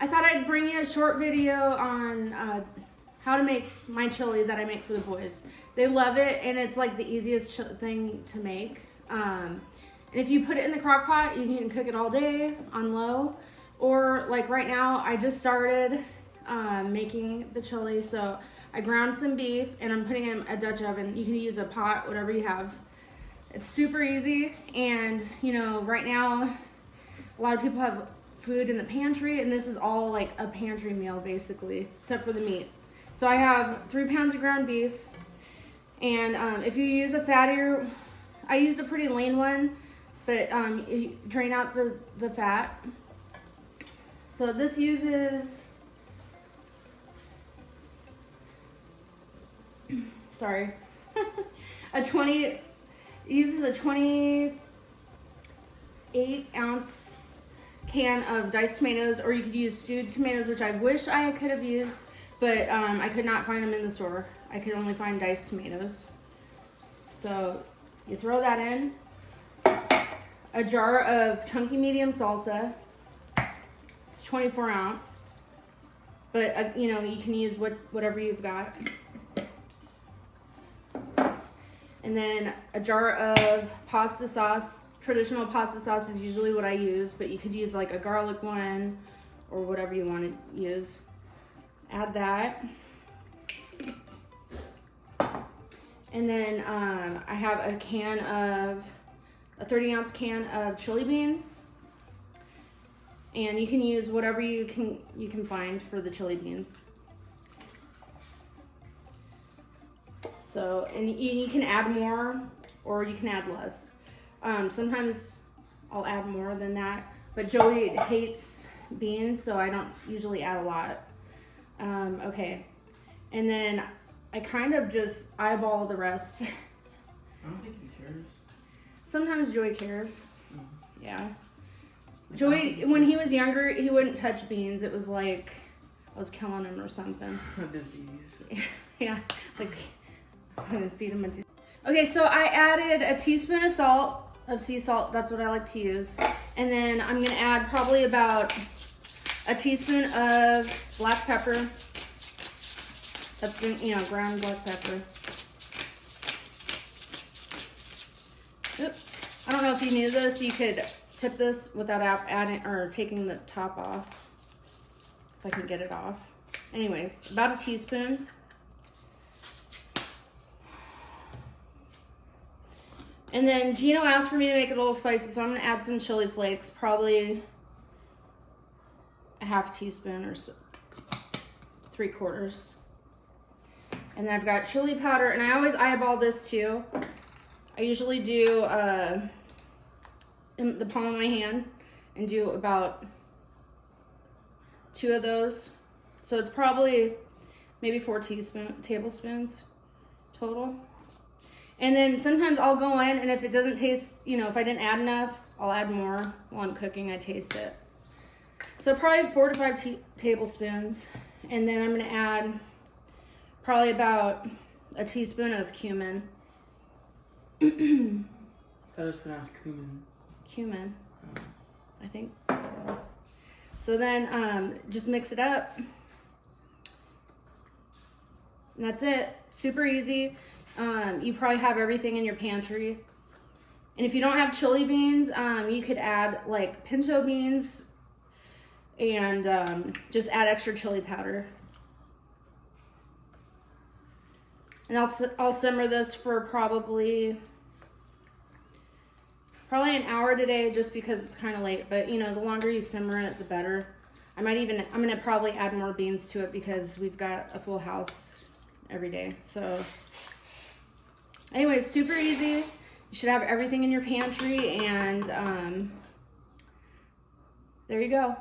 I thought I'd bring you a short video on how to make my chili that I make for the boys. They love it, and it's like the easiest thing to make. And if you put it in the crock pot, you can cook it all day on low. Or like right now, I just started making the chili, so I ground some beef and I'm putting it in a Dutch oven. You can use a pot, whatever you have. It's super easy, and you know, right now, a lot of people have food in the pantry, and this is all like a pantry meal basically, except for the meat. So I have 3 pounds of ground beef, and if you use a fattier, I used a pretty lean one, but you drain out the fat. So this uses, sorry, uses a 28-ounce can of diced tomatoes, or you could use stewed tomatoes, which I wish I could have used, but I could not find them in the store. I could only find diced tomatoes. So you throw that in. A jar of chunky medium salsa. It's 24 ounce, but you know, you can use whatever you've got. And then a jar of pasta sauce. Traditional pasta sauce is usually what I use, but you could use like a garlic one or whatever you want to use. Add that. And then I have a 30-ounce can of chili beans. And you can use whatever you can find for the chili beans. So, and you can add more or you can add less. Sometimes I'll add more than that, but Joey hates beans, so I don't usually add a lot. Okay, and then I kind of just eyeball the rest. I don't think he cares. Sometimes Joey cares. Yeah. Joey, when he was younger, he wouldn't touch beans. It was like I was killing him or something. A disease. Yeah, like I'm gonna feed him a disease. Okay, so I added a teaspoon of sea salt. That's what I like to use. And then I'm gonna add probably about a teaspoon of black pepper. That's been, you know, ground black pepper. Oops. I don't know if you knew this. You could tip this without adding or taking the top off. If I can get it off. Anyways, about a teaspoon. And then Gino asked for me to make it a little spicy, so I'm gonna add some chili flakes, probably a half teaspoon or so, 3/4. And then I've got chili powder, and I always eyeball this too. I usually do in the palm of my hand and do about 2 of those. So it's probably maybe 4 tablespoons total. And then sometimes I'll go in, and if it doesn't taste, you know, if I didn't add enough, I'll add more. While I'm cooking, I taste it. So probably 4 to 5 tablespoons. And then I'm gonna add probably about a teaspoon of cumin. That is pronounced cumin. Cumin, I think. So then just mix it up. And that's it. Super easy. You probably have everything in your pantry. And if you don't have chili beans, you could add like pinto beans and just add extra chili powder. And I'll simmer this for probably an hour today, just because it's kind of late. But you know, the longer you simmer it, the better. I'm gonna probably add more beans to it because we've got a full house every day. So anyways, super easy. You should have everything in your pantry, and there you go.